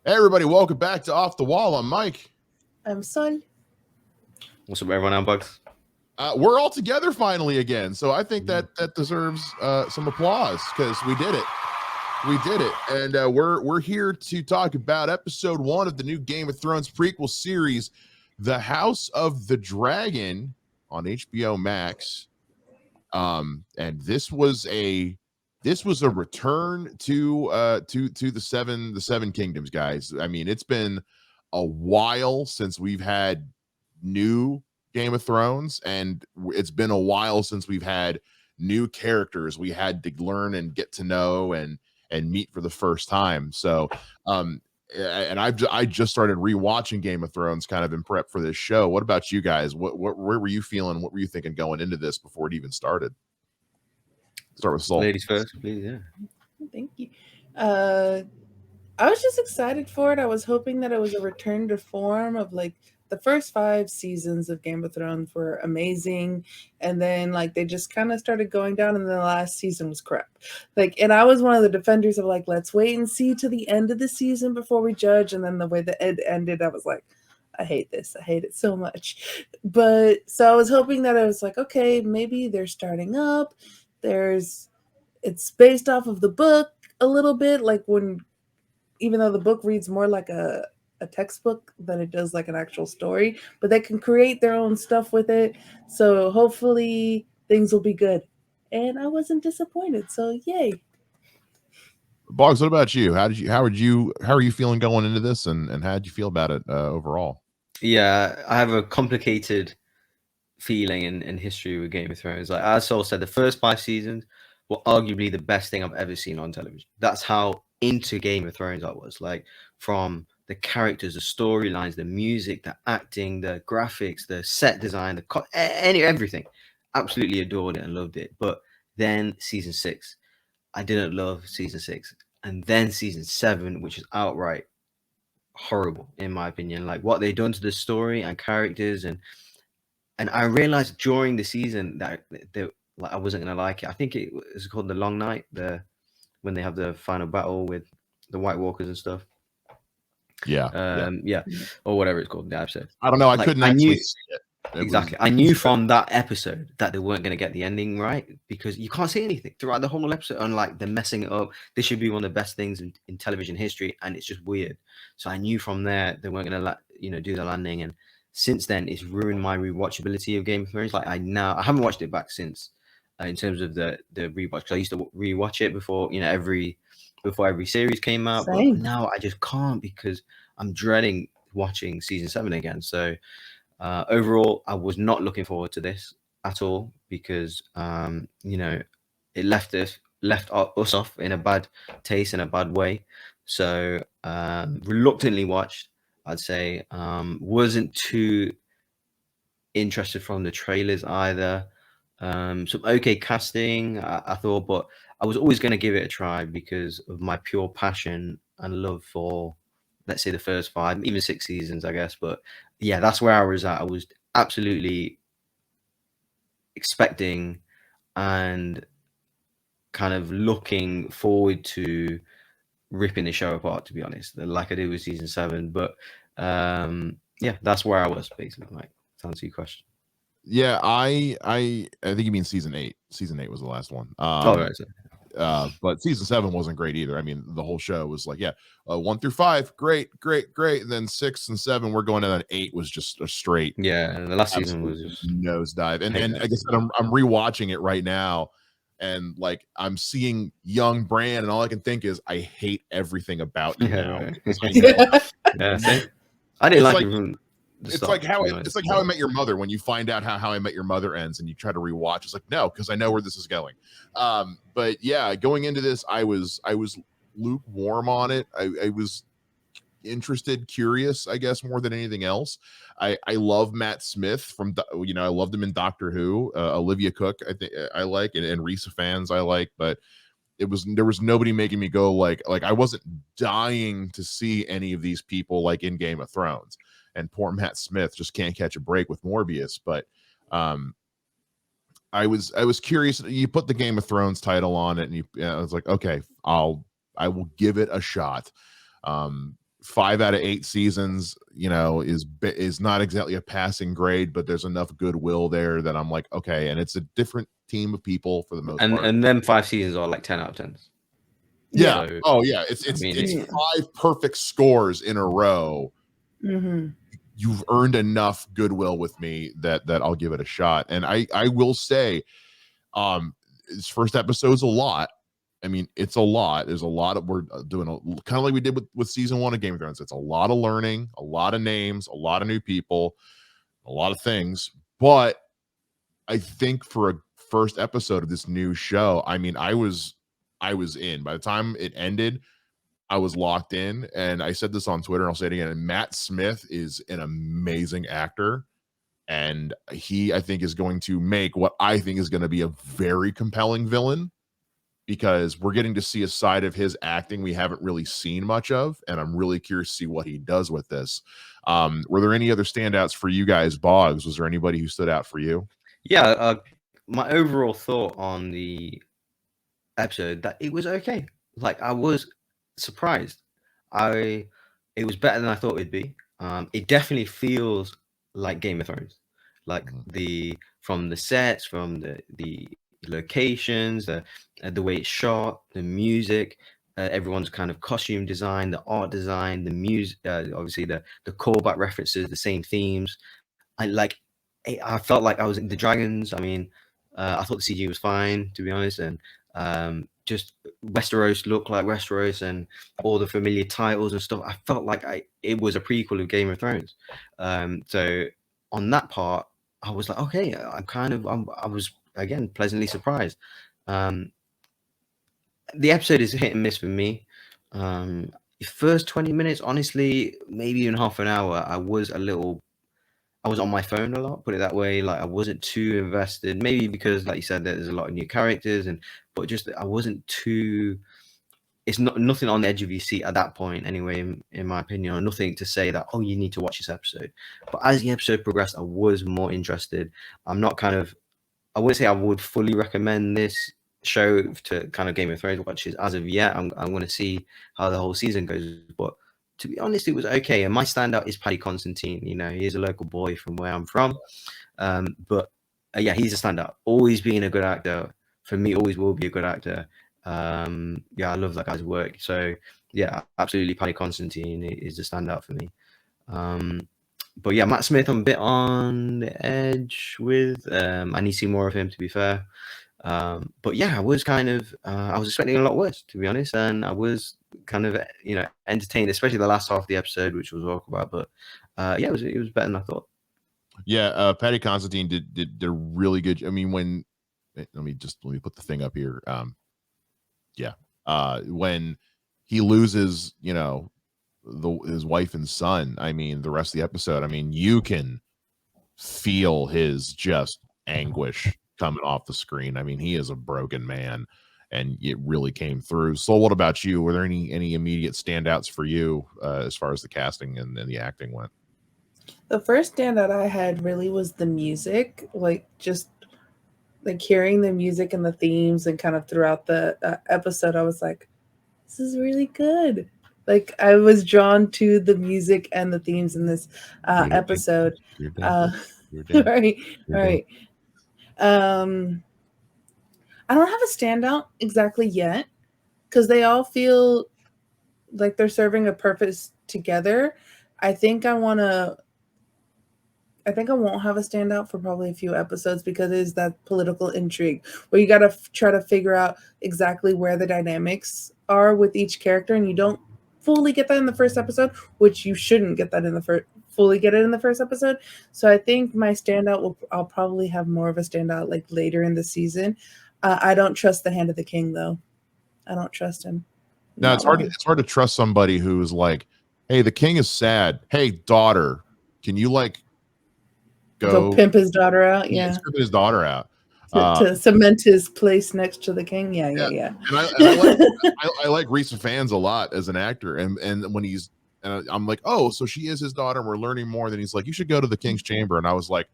Hey everybody, welcome back to Off the Wall. I'm Mike. I'm Sol. What's up, everyone? I'm Bogz. We're all together finally again, so I think that deserves some applause because we did it. We did it, and we're here to talk about episode 1 of the new Game of Thrones prequel series, The House of the Dragon, on HBOMax. And this was a return to the seven kingdoms, guys. I mean, it's been a while since we've had new Game of Thrones, and it's been a while since we've had new characters we had to learn and get to know and meet for the first time. So and I just started rewatching Game of Thrones kind of in prep for this show. What about you guys? Where were you feeling? What were you thinking going into this before it even started? Start with Sol. Ladies first, please. Yeah. Thank you. I was just excited for it. I was hoping that it was a return to form of like the first 5 seasons of Game of Thrones were amazing, and then like they just kind of started going down, and then the last season was crap. Like, and I was one of the defenders of like, let's wait and see to the end of the season before we judge. And then the way that it ended, I was like, I hate this. I hate it so much. But so I was hoping that I was like, okay, maybe they're starting up. It's based off of the book a little bit, like even though the book reads more like a textbook than it does like an actual story, but they can create their own stuff with it. So hopefully things will be good. And I wasn't disappointed. So yay. Bogz, what about you? How are you feeling going into this, and how did you feel about it overall? Yeah, I have a complicated feeling in history with Game of Thrones. Like as Sol said, the first 5 seasons were arguably the best thing I've ever seen on television. That's how into Game of Thrones I was. Like from the characters, the storylines, the music, the acting, the graphics, the set design, everything. Absolutely adored it and loved it. But then season 6, I didn't love season 6, and then season 7, which is outright horrible in my opinion. Like what they done to the story and characters, and I realized during the season that like I wasn't gonna like it. I think it was called the Long Night, when they have the final battle with the White Walkers and stuff. Yeah. Or whatever it's called. The episode. I don't know. I Like, couldn't actually see it. Exactly. I knew from that episode that they weren't going to get the ending right, because you can't see anything throughout the whole episode. And like they're messing it up. This should be one of the best things in television history, and it's just weird. So I knew from there they weren't going to do the landing. And since then, it's ruined my rewatchability of Game of Thrones. Like I haven't watched it back since, in terms of the rewatch. Because I used to rewatch it before every series came out. Same. But now I just can't, because I'm dreading watching season 7 again. So. Overall, I was not looking forward to this at all, because it left us off in a bad taste, in a bad way. So reluctantly watched, I'd say. Wasn't too interested from the trailers either. Some okay casting, I thought, but I was always going to give it a try because of my pure passion and love for, let's say, the first 5, even 6 seasons, I guess. But yeah, that's where I was at. I was absolutely expecting and kind of looking forward to ripping the show apart, to be honest, like I did with season 7. But yeah, that's where I was, basically. Like, to answer your question. Yeah, I think you mean season 8. Season 8 was the last one. Right. But season 7 wasn't great either. I mean, the whole show was like, 1 through 5, great. And then 6 and 7, we're going, and then 8 was just a straight. Yeah, and the last season was just nosedive. And like I said, I'm rewatching it right now, and like I'm seeing young Bran, and all I can think is, I hate everything about you now. Right. I didn't like it. It's like how I Met Your Mother. When you find out how I Met Your Mother ends and you try to rewatch, it's like, no, because I know where this is going. But yeah, going into this, I was lukewarm on it. I was interested, curious, I guess, more than anything else. I love Matt Smith from, I loved him in Doctor Who. Olivia Cook, I think I like, and Risa fans I like, but there was nobody making me go like I wasn't dying to see any of these people like in Game of Thrones. And poor Matt Smith just can't catch a break with Morbius. But I was curious. You put the Game of Thrones title on it, and I was like, okay, I will give it a shot. 5 out of 8 seasons, you know, is not exactly a passing grade, but there's enough goodwill there that I'm like, okay, and it's a different team of people for the most part. And then 5 seasons are like 10 out of 10. Yeah. So, Oh yeah. It's Yeah. 5 perfect scores in a row. Mm-hmm. You've earned enough goodwill with me that I'll give it a shot. And I will say, this first episode's a lot. I mean, it's a lot. There's a lot of, we're doing kind of like we did with season 1 of Game of Thrones. It's a lot of learning, a lot of names, a lot of new people, a lot of things. But I think for a first episode of this new show, I mean, I was in. By the time it ended, I was locked in. And I said this on Twitter, and I'll say it again. And Matt Smith is an amazing actor. And he, I think, is going to make what I think is going to be a very compelling villain, because we're getting to see a side of his acting we haven't really seen much of, and I'm really curious to see what he does with this. Were there any other standouts for you guys? Bogz, was there anybody who stood out for you? Yeah, my overall thought on the episode, that it was okay. Like, I was surprised. It was better than I thought it'd be. It definitely feels like Game of Thrones, like from the sets, from the locations, the way it's shot, the music, everyone's kind of costume design, the art design, the music, obviously the callback references, the same themes. I felt like I was in the dragons. I mean, I thought the CG was fine, to be honest, and just Westeros looked like Westeros, and all the familiar titles and stuff. I felt like it was a prequel of Game of Thrones. So on that part, I was like, okay, I was again pleasantly surprised. The episode is hit and miss for me. The first 20 minutes, honestly, maybe even half an hour, I was on my phone a lot, put it that way. Like, I wasn't too invested, maybe because, like you said, there's a lot of new characters, but just I wasn't too. It's nothing on the edge of your seat at that point, anyway, in my opinion, or nothing to say that, oh, you need to watch this episode. But as the episode progressed, I was more interested. I wouldn't say I would fully recommend this show to kind of Game of Thrones watchers as of yet. I'm going to see how the whole season goes, but to be honest, it was okay. And my standout is Paddy Constantine. You know, he is a local boy from where I'm from. But yeah, he's a standout. Always being a good actor. For me, always will be a good actor. Yeah, I love that guy's work. So yeah, absolutely, Paddy Constantine is the standout for me. But yeah, Matt Smith, I'm a bit on the edge with. I need to see more of him, to be fair. But yeah, I was kind of I was expecting a lot worse, to be honest, and I was kind of entertained, especially the last half of the episode, which we'll talk about. But yeah, it was better than I thought. Yeah, Paddy Constantine did a really good. I mean, let me put the thing up here. When he loses, his wife and son, I mean, the rest of the episode, I mean, you can feel his just anguish coming off the screen. I mean, he is a broken man, and it really came through. So what about you? Were there any immediate standouts for you as far as the casting and the acting went? The first standout I had really was the music, just hearing the music and the themes, and kind of throughout the episode, I was like, this is really good. Like, I was drawn to the music and the themes in this episode. Right. I don't have a standout exactly yet, because they all feel like they're serving a purpose together. I think I won't have a standout for probably a few episodes, because it is that political intrigue where you got to try to figure out exactly where the dynamics are with each character, and you don't fully get that in the first episode, which you shouldn't get that in the fully get it in the first episode. So I think my standout I'll probably have more of a standout like later in the season. I don't trust the Hand of the King, though. I don't trust him. No, it's hard to trust somebody who's like, hey, the king is sad. Hey, daughter, can you go pimp his daughter out? Yeah, pimp his daughter out to cement his place next to the king. Yeah. And I like Rhys Fans a lot as an actor, and when he's I'm like, oh, so she is his daughter, and we're learning more. Then he's like, you should go to the king's chamber, and I was like,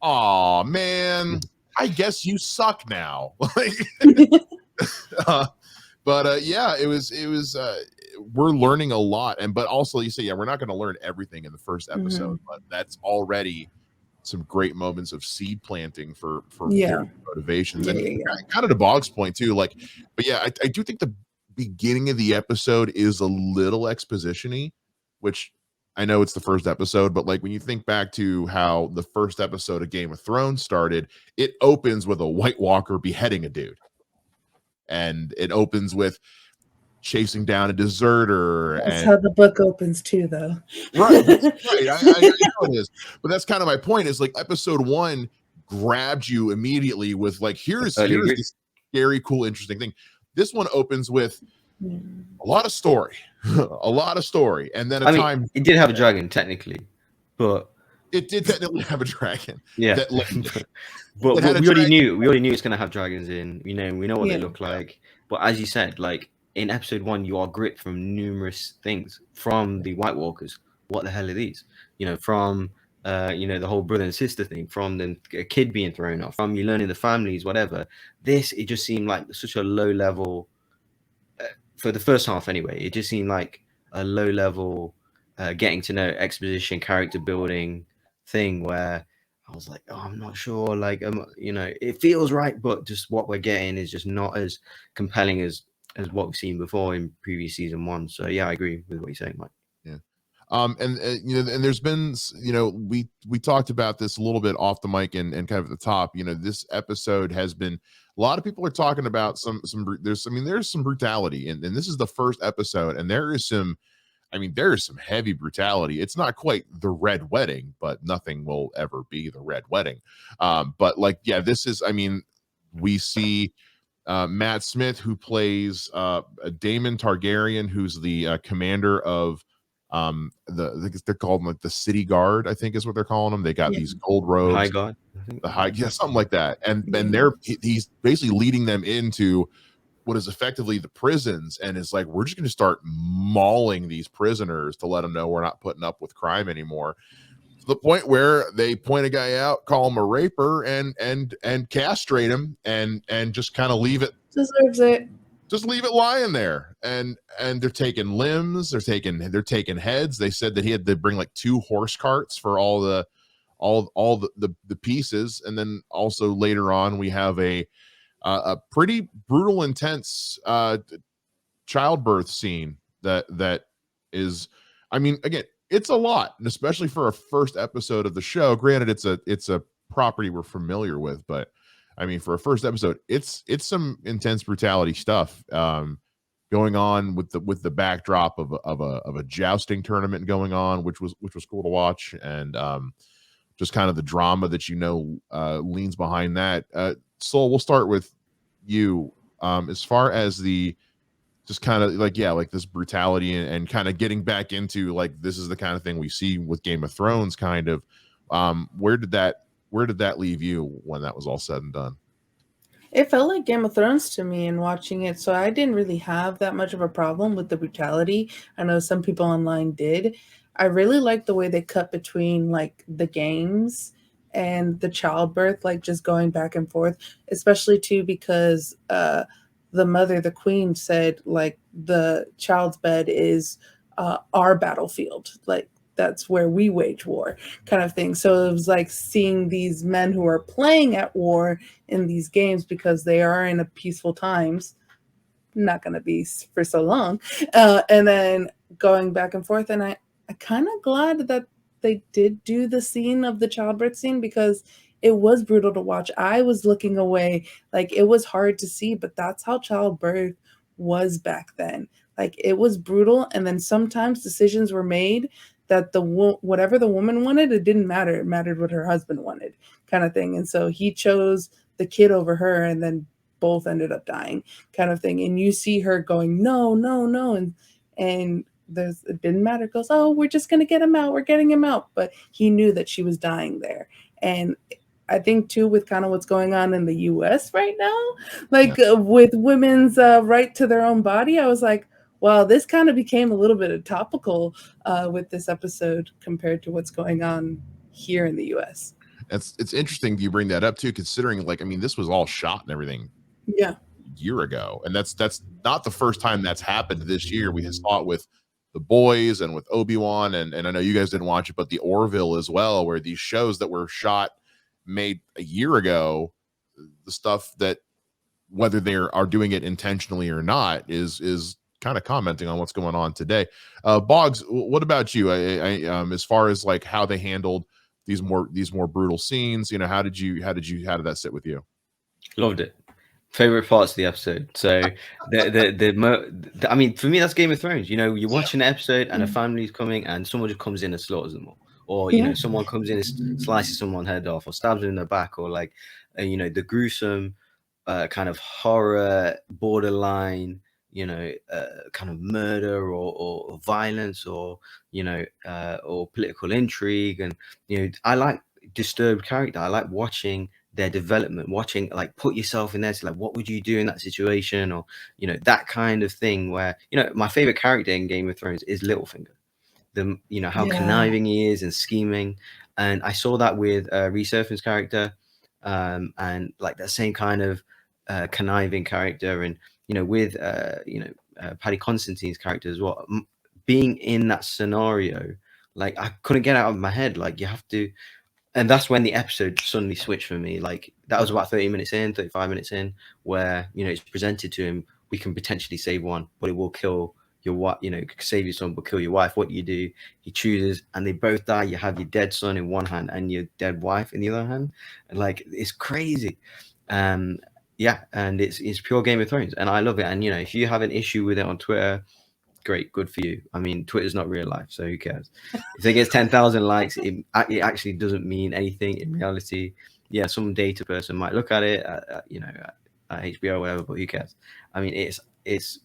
oh man, I guess you suck now. But But yeah, it was we're learning a lot, but also you say, yeah, we're not going to learn everything in the first episode, but that's already some great moments of seed planting for Yeah. motivations. Yeah, And yeah, yeah. kind of to Bog's point too, like, but yeah, I do think the beginning of the episode is a little exposition-y, which I know it's the first episode, but like when you think back to how the first episode of Game of Thrones started, it opens with a White Walker beheading a dude. And it opens with chasing down a deserter. That's and how the book opens too, though. right, that's right. I know it is, but that's kind of my point. Is like episode 1 grabbed you immediately with like here's this scary, cool, interesting thing. This one opens with a lot of story, a lot of story, and then it did have a dragon technically, but it did technically have a dragon. Yeah, that, like, but we already knew it's going to have dragons in. We know what they look like. But as you said, like in episode 1, you are gripped from numerous things from the White Walkers. What the hell are these? From the whole brother and sister thing, from a kid being thrown off, from you learning the families, whatever. It just seemed like such a low level for the first half anyway. It just seemed like a low level getting to know exposition, character building thing where I was like, oh, I'm not sure. Like, it feels right, but just what we're getting is just not as compelling as what we've seen before in previous season 1. So yeah, I agree with what you're saying, Mike. Yeah. And there's been, we talked about this a little bit off the mic and kind of at the top. This episode has been, a lot of people are talking about there's some brutality, and this is the first episode, and there is some heavy brutality. It's not quite the Red Wedding, but nothing will ever be the Red Wedding. But like, yeah, this is, we see Matt Smith, who plays Daemon Targaryen, who's the commander of they're called like the City Guard, I think is what they're calling them. They got these gold robes, High Guard, something like that. And he's basically leading them into what is effectively the prisons, and is like, we're just going to start mauling these prisoners to let them know we're not putting up with crime anymore. To the point where they point a guy out, call him a raper, and castrate him, and just kind of leave it. Deserves it. Just leave it lying there, and they're taking limbs, they're taking heads. They said that he had to bring like 2 horse carts for all the pieces, and then also later on we have a pretty brutal, intense childbirth scene that is, again, it's a lot, and especially for a first episode of the show. Granted, it's a property we're familiar with, but for a first episode, it's some intense brutality stuff going on with the backdrop of a jousting tournament going on, which was cool to watch, and just kind of the drama that leans behind that. Soul, we'll start with you. As far as the just kind of like this brutality and kind of getting back into like this is the kind of thing we see with Game of Thrones, kind of. Where did that leave you when that was all said and done? It felt like Game of Thrones to me in watching it, so I didn't really have that much of a problem with the brutality. I know some people online did. I really liked the way they cut between like the games and the childbirth, like just going back and forth, especially too because the mother, the queen, said like the child's bed is our battlefield, like that's where we wage war, kind of thing. So it was like seeing these men who are playing at war in these games because they are in a peaceful times, not going to be for so long, and then going back and forth. And I kind of glad that they did do the scene of the childbirth scene, because it was brutal to watch. I was looking away, like it was hard to see, but that's how childbirth was back then. Like it was brutal, and then sometimes decisions were made that whatever the woman wanted, it didn't matter. It mattered what her husband wanted, kind of thing. And so he chose the kid over her, and then both ended up dying, kind of thing. And you see her going, no, no, no. And it didn't matter. It goes, oh, we're just going to get him out. We're getting him out. But he knew that she was dying there. And I think too, with kind of what's going on in the US right now, like with women's right to their own body, I was like, wow, this kind of became a little bit of topical with this episode compared to what's going on here in the US. It's interesting you bring that up too, considering like, this was all shot and everything. Yeah. year ago, and that's not the first time that's happened this year. We saw it with The Boys and with Obi-Wan, and I know you guys didn't watch it, but the Orville as well, where these shows that were made a year ago, the stuff that, whether they are doing it intentionally or not, is kind of commenting on what's going on today. Bogz, what about you? As far as like how they handled these more brutal scenes, how did that sit with you? Loved it. Favorite parts of the episode. So I mean, for me, that's Game of Thrones. You're watching an episode and a family's coming and someone just comes in and slaughters them all, or someone comes in and slices someone's head off or stabs them in the back, or like the gruesome kind of horror borderline kind of murder or violence or or political intrigue. And I like disturbed character. I like watching their development, watching, like, put yourself in there to, like, what would you do in that situation, or that kind of thing, where my favorite character in Game of Thrones is Littlefinger. How conniving he is and scheming, and I saw that with Rhys Ifans' character, and like that same kind of conniving character, and with Paddy Constantine's character as well. Being in that scenario, like, I couldn't get out of my head. Like, you have to. And that's when the episode suddenly switched for me. Like, that was about 30 minutes in, 35 minutes in, where, it's presented to him, we can potentially save one, but it will kill your wife, save your son, but kill your wife. What do you do? He chooses, and they both die. You have your dead son in one hand and your dead wife in the other hand. And, like, it's crazy. Yeah, and it's pure Game of Thrones, and I love it. And, if you have an issue with it on Twitter, great, good for you. I mean, Twitter's not real life, so who cares? If it gets 10,000 likes, it actually doesn't mean anything in reality. Yeah, some data person might look at it, at HBO or whatever, but who cares? I mean, it's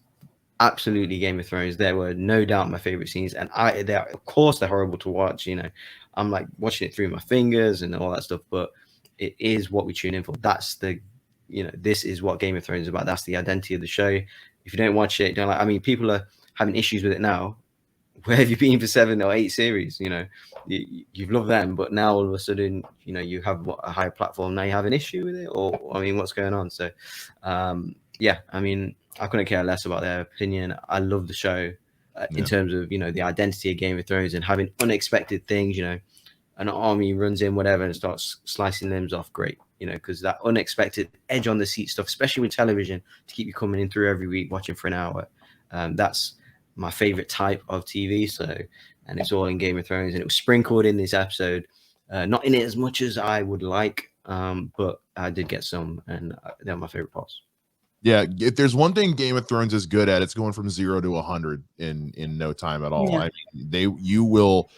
absolutely Game of Thrones. There were no doubt my favorite scenes, and of course they're horrible to watch. I'm like watching it through my fingers and all that stuff, but it is what we tune in for. That's this is what Game of Thrones is about. That's the identity of the show. If you don't watch it, don't like. I mean, people are having issues with it now. Where have you been for 7 or 8 series? You've loved them, but now all of a sudden, you have a higher platform. Now you have an issue with it, or I mean, what's going on? So, yeah, I mean, I couldn't care less about their opinion. I love the show in terms of the identity of Game of Thrones and having unexpected things. An army runs in, whatever, and starts slicing limbs off. Great, because that unexpected edge on the seat stuff, especially with television, to keep you coming in through every week watching for an hour. That's my favorite type of TV. So, and it's all in Game of Thrones, and it was sprinkled in this episode. Not in it as much as I would like, but I did get some, and they're my favorite parts. Yeah, if there's one thing Game of Thrones is good at, it's going from 0 to 100 in no time at all. Yeah. I mean, you will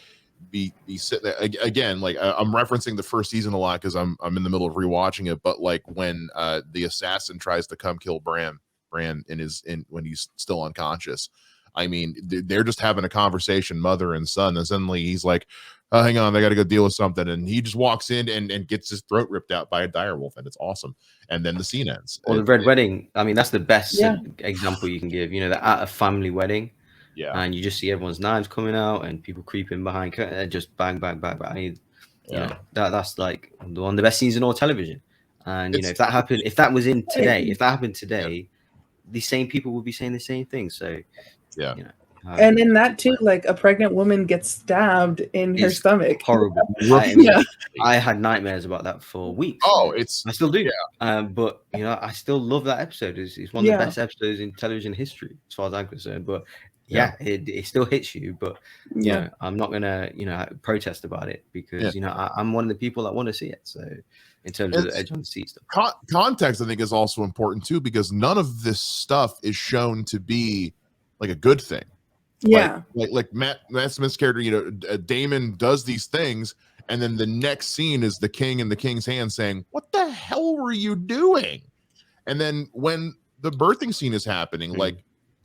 be sitting there again. Like, I'm referencing the first season a lot because I'm in the middle of rewatching it. But like when the assassin tries to come kill Bran when he's still unconscious. I mean, they're just having a conversation, mother and son, and suddenly he's like, oh, hang on, I got to go deal with something. And he just walks in and gets his throat ripped out by a direwolf, and it's awesome. And then the scene ends. Or the Red Wedding. I mean, that's the best example you can give. They're at a family wedding, and you just see everyone's knives coming out and people creeping behind, just bang, bang, bang, bang. That's like one of the best scenes in all television. And, if that happened, if that happened today, these same people would be saying the same thing. So, and in that too, like, a pregnant woman gets stabbed in her stomach. Horrible. I had nightmares about that for weeks. Oh, I still do. But I still love that episode. It's one of the best episodes in television history, as far as I'm concerned. But it still hits you. But I'm not gonna protest about it, because I'm one of the people that want to see it. So, in terms of the edge on the seat stuff, context, I think, is also important too, because none of this stuff is shown to be like a good thing. Yeah, like Matt Smith's character, Damon does these things, and then the next scene is the king in the king's hand saying, "What the hell were you doing?" And then when the birthing scene is happening,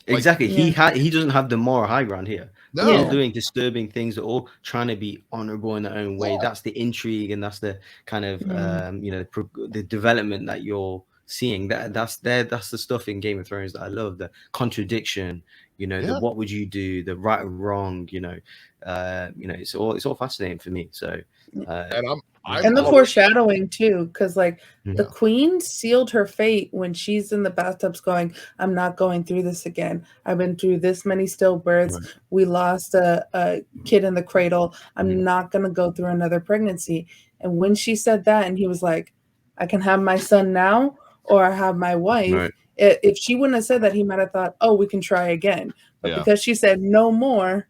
exactly, he doesn't have the moral high ground here. No. They're all doing disturbing things. They're all trying to be honorable in their own way. That's the intrigue, and that's the kind of the development that you're seeing. That's the stuff in Game of Thrones that I love. The contradiction, the what would you do, the right or wrong. It's all fascinating for me. So, and And the foreshadowing too, because like the Yeah. queen sealed her fate when she's in the bathtubs going, I'm not going through this again. I've been through this many stillbirths. Right. We lost a kid in the cradle. I'm Mhm. not going to go through another pregnancy. And when she said that, and he was like, I can have my son now, or I have my wife. Right. If she wouldn't have said that, he might have thought, oh, we can try again. But because she said no more,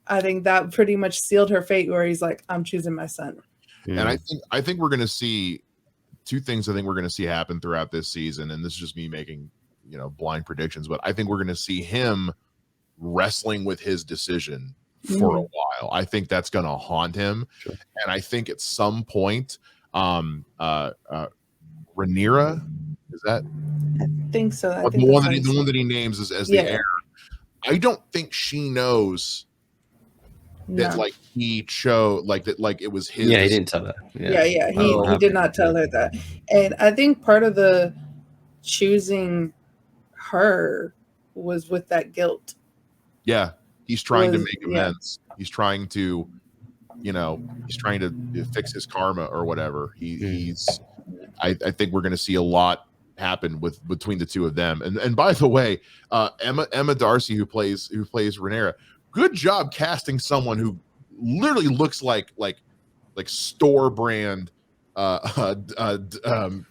I think that pretty much sealed her fate, where he's like, I'm choosing my son. And I think we're going to see two things. I think we're going to see happen throughout this season, and this is just me making, blind predictions, but I think we're going to see him wrestling with his decision for a while. I think that's going to haunt him. Sure. And I think at some point, Rhaenyra, is that? I think so. I the think one that he names as the heir. I don't think she knows that he chose that it was his. Yeah, he didn't tell her. Yeah. He did not tell her that. And I think part of the choosing her was with that guilt. Yeah, he's trying to make amends. He's trying to, he's trying to fix his karma or whatever. I think we're going to see a lot happen between the two of them. And by the way, Emma Darcy, who plays Rhaenyra, good job casting someone who literally looks like store brand Targaryen.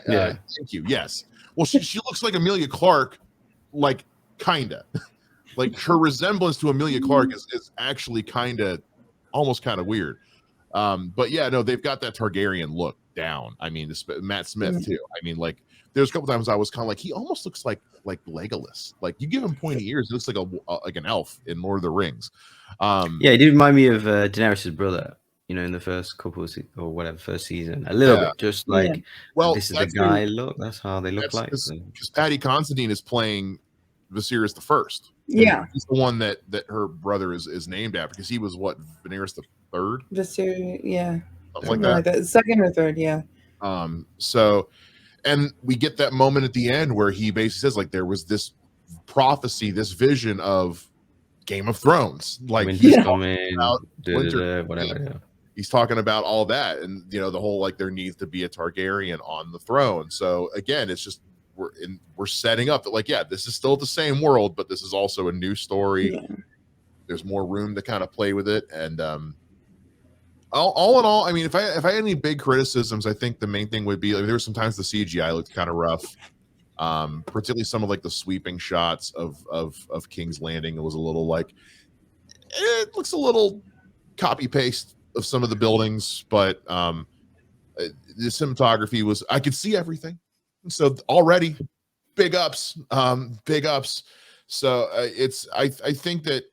Thank you. Yes. Well, she looks like Emilia Clarke, kinda. Her resemblance to Emilia Clarke is actually almost kind of weird. But yeah, no, they've got that Targaryen look down. I mean, Matt Smith too. I mean, there's a couple times I was kind of he almost looks like Legolas. You give him pointy ears, it looks like an elf in Lord of the Rings. Yeah, it did remind me of Daenerys' brother. In the first first season, a little bit, just this is the guy. Look, that's how they look like. Because Paddy Considine is playing Viserys the First. Yeah, he's the one that her brother is named after, because he was Daenerys the Third. Viserys, yeah, something like that. Second or third, yeah. So, and we get that moment at the end where he basically says there was this prophecy, this vision of Game of Thrones, Winter's coming, whatever. Yeah. He's talking about all that, and the whole there needs to be a Targaryen on the throne. So again, it's just we're setting up that this is still the same world, but this is also a new story. Yeah. There's more room to kind of play with it, and all in all, I mean, if I had any big criticisms, I think the main thing would be there were sometimes the CGI looked kind of rough, particularly some of the sweeping shots of King's Landing. It was a little it looks a little copy paste of some of the buildings, but the cinematography was, I could see everything. So already big ups. So I think that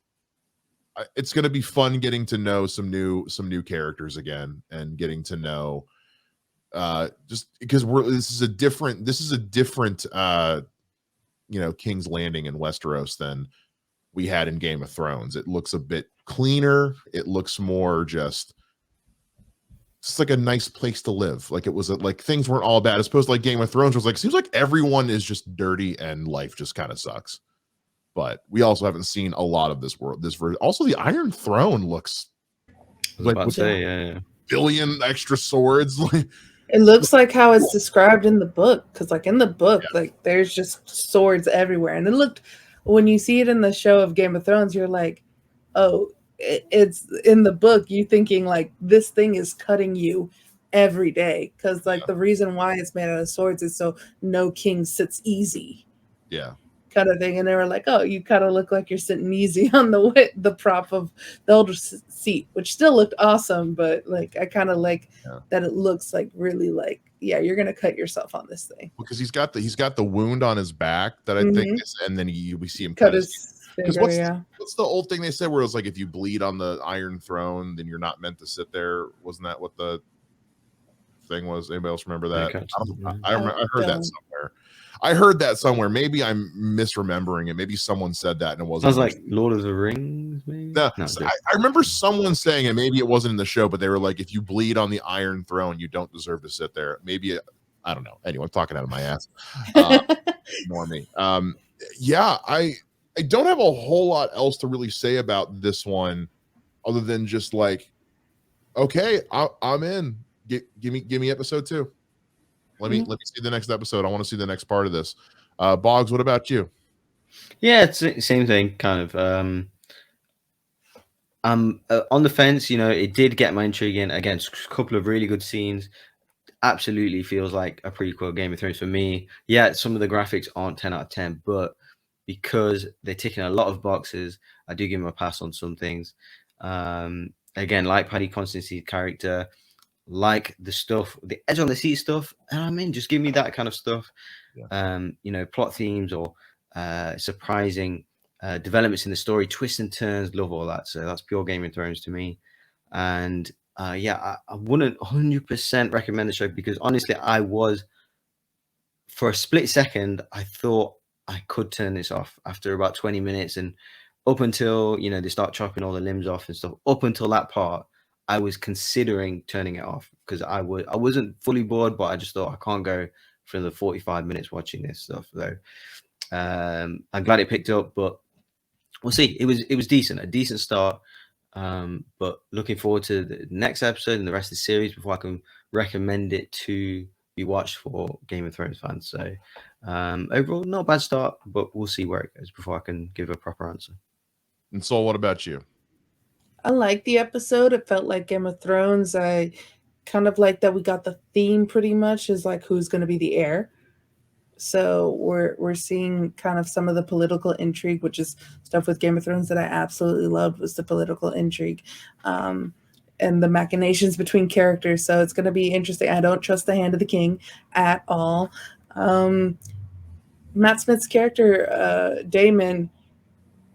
it's going to be fun getting to know some new characters again, and getting to know just because this is a different King's Landing in Westeros than we had in Game of Thrones. It looks a bit cleaner. It looks more just a nice place to live. It was things weren't all bad, as opposed to Game of Thrones was seems like everyone is just dirty and life just kind of sucks. But we also haven't seen a lot of this world. Also, the Iron Throne looks billion extra swords. It looks like how it's described in the book, because in the book, there's just swords everywhere, and it looked, when you see it in the show of Game of Thrones, you're like, oh, it's in the book, you thinking this thing is cutting you every day, because the reason why it's made out of swords is so no king sits easy. Yeah. Kind of thing. And they were like, oh, you kind of look like you're sitting easy on the prop of the older seat, which still looked awesome, but I kind of that it looks really you're gonna cut yourself on this thing, because he's got the wound on his back that I think is, and then we see him cut his finger. What's the old thing they said where it was if you bleed on the Iron Throne, then you're not meant to sit there? Wasn't that what the thing was? Anybody else remember that? I heard that somewhere. I heard that somewhere. Maybe I'm misremembering it. Maybe someone said that and it wasn't. Sounds like Lord of the Rings, maybe? No, I remember someone saying it. Maybe it wasn't in the show, but they were if you bleed on the Iron Throne, you don't deserve to sit there. Maybe, I don't know. Anyway, I'm talking out of my ass. Ignore me. Yeah, I don't have a whole lot else to really say about this one, other than just Okay, I'm in. Give me episode 2. Let me see the next episode. I want to see the next part of this. Boggs, what about you? Yeah, it's the same thing, kind of. I'm on the fence. It did get my intrigue in. Again, a couple of really good scenes. Absolutely feels like a prequel Game of Thrones for me. Yeah, some of the graphics aren't 10 out of 10, but because they're ticking a lot of boxes, I do give them a pass on some things. Again, like Paddy Constance's character, like the stuff, the edge on the seat stuff, and I'm in. Just give me that kind of stuff. Yeah. Plot themes or surprising developments in the story, twists and turns, love all that. So that's pure Game of Thrones to me. And I wouldn't 100% recommend the show because honestly, for a split second, I thought I could turn this off after about 20 minutes. And up until, they start chopping all the limbs off and stuff, up until that part, I was considering turning it off because I wasn't fully bored, but I just thought I can't go for the 45 minutes watching this stuff though. I'm glad it picked up, but we'll see. It was decent, a decent start. But looking forward to the next episode and the rest of the series before I can recommend it to be watched for Game of Thrones fans. So overall, not a bad start, but we'll see where it goes before I can give a proper answer. And Sol, what about you? I liked the episode. It felt like Game of Thrones. I kind of like that we got the theme pretty much is like who's going to be the heir. So we're seeing kind of some of the political intrigue, which is stuff with Game of Thrones that I absolutely loved was the political intrigue. And the machinations between characters. So it's going to be interesting. I don't trust the hand of the king at all. Matt Smith's character, Damon,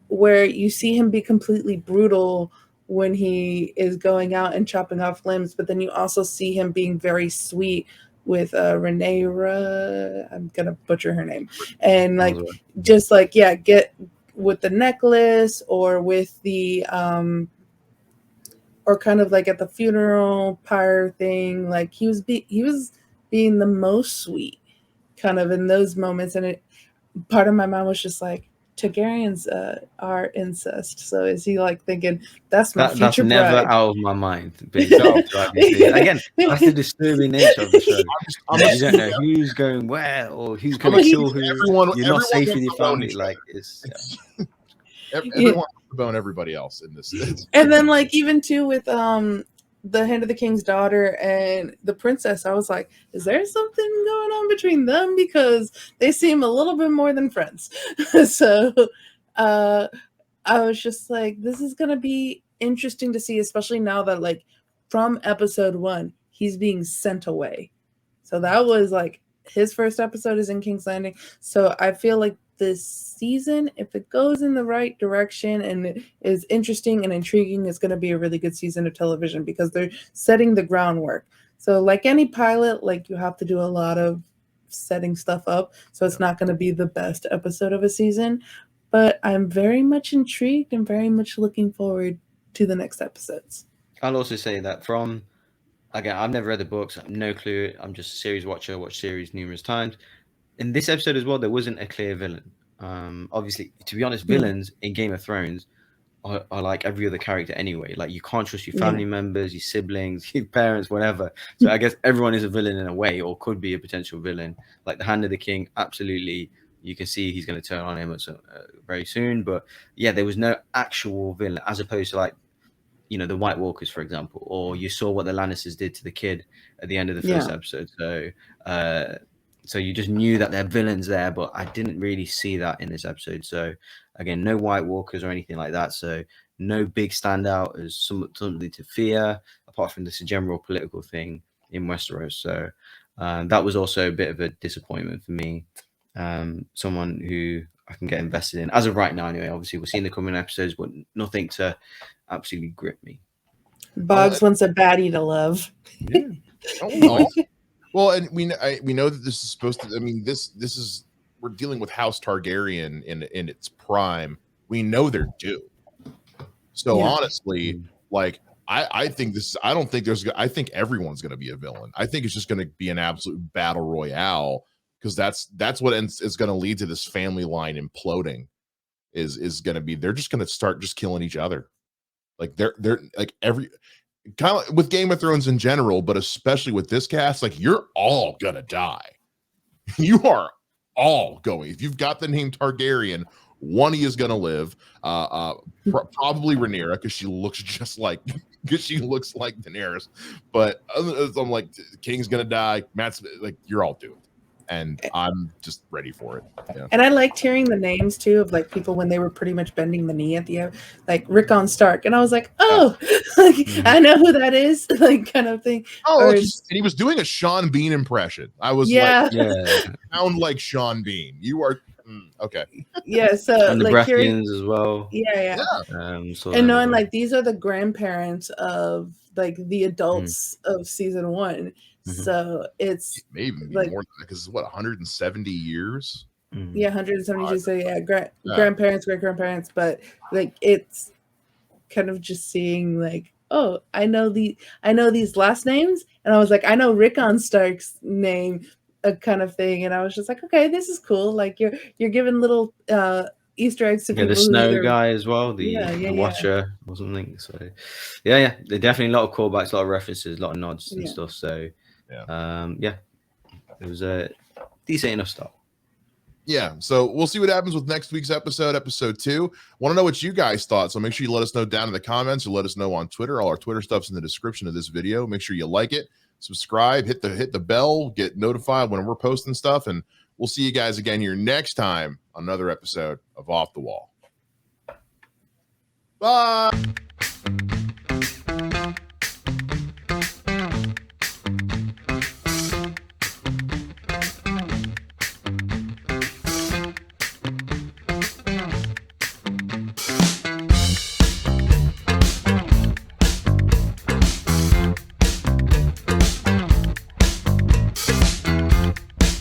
where you see him be completely brutal when he is going out and chopping off limbs, but then you also see him being very sweet with Rhaenyra. I'm gonna butcher her name, and like just like get with the necklace or with the or kind of like at the funeral pyre thing. Like he was being the most sweet, kind of in those moments, and part of my mind was just like, Targaryens are incest. So is he like thinking that's my future bride? That's never out of my mind. Again, that's the disturbing nature of the show. You don't know who's going where or who's going to kill who. You're not safe with your family. Like everyone wants to bone everybody else in this. And then like even too with the Hand of the King's daughter and the princess, I was like, is there something going on between them? Because they seem a little bit more than friends. So I was just like, this is going to be interesting to see, especially now that like from episode 1, he's being sent away. So that was like his first episode is in King's Landing. So I feel like this season, if it goes in the right direction and is interesting and intriguing, it's going to be a really good season of television because they're setting the groundwork. So like any pilot, like you have to do a lot of setting stuff up. So it's not going to be the best episode of a season, but I'm very much intrigued and very much looking forward to the next episodes. I'll also say that again, I've never read the books. I have no clue. I'm just a series watcher, watched series numerous times. In this episode as well, there wasn't a clear villain. Obviously, to be honest, villains in Game of Thrones are like every other character anyway. Like you can't trust your family members, your siblings, your parents, whatever. So I guess everyone is a villain in a way, or could be a potential villain. Like the Hand of the King, absolutely. You can see he's going to turn on him very soon. But yeah, there was no actual villain, as opposed to like, the White Walkers, for example, or you saw what the Lannisters did to the kid at the end of the first episode. So you just knew that they're villains there, but I didn't really see that in this episode. So again, no White Walkers or anything like that. So no big standout as something to fear, apart from this general political thing in Westeros. So that was also a bit of a disappointment for me. Someone who I can get invested in as of right now. Anyway, obviously we'll see in the coming episodes, but nothing to absolutely grip me. Bogz wants a baddie to love. Yeah. Well, and we know that this is supposed to. I mean, this is we're dealing with House Targaryen in its prime. We know they're due. So honestly, like I think this. I don't think there's. I think everyone's going to be a villain. I think it's just going to be an absolute battle royale because that's what is going to lead to this family line imploding. Is going to be they're just going to start just killing each other. Like they're like kind of with Game of Thrones in general, but especially with this cast, like you're all gonna die. You are all going. If you've got the name Targaryen, one of you is gonna live. Probably Rhaenyra because she looks just like Daenerys. But I'm like, King's gonna die. Matt's like, you're all doomed. And I'm just ready for it. Yeah. And I liked hearing the names too of like people when they were pretty much bending the knee at the end, like Rickon Stark, and I was like, oh, like I know who that is, like kind of thing. Oh, and he was doing a Sean Bean impression. I was like, sound like Sean Bean. You are okay. Yeah, so and the like Baratheons as well. Yeah. So and knowing like these are the grandparents of like the adults of season 1. So it's maybe like, more than that because it's what 170 years. Yeah, 170. So yeah, grandparents, great grandparents, but like it's kind of just seeing like, oh, I know these last names, and I was like, I know Rickon Stark's name, a kind of thing, and I was just like, okay, this is cool. Like you're giving little Easter eggs to people. The snow guy as well, the Watcher or something. So yeah, they're definitely a lot of callbacks, a lot of references, a lot of nods and stuff. So it was a decent enough start. Yeah, so we'll see what happens with next week's episode 2. Want to know what you guys thought, so make sure you let us know down in the comments or let us know on Twitter. All our Twitter stuff's in the description of this video. Make sure you like it, subscribe, hit the bell, get notified when we're posting stuff, and we'll see you guys again here next time on another episode of Off the Wall. Bye.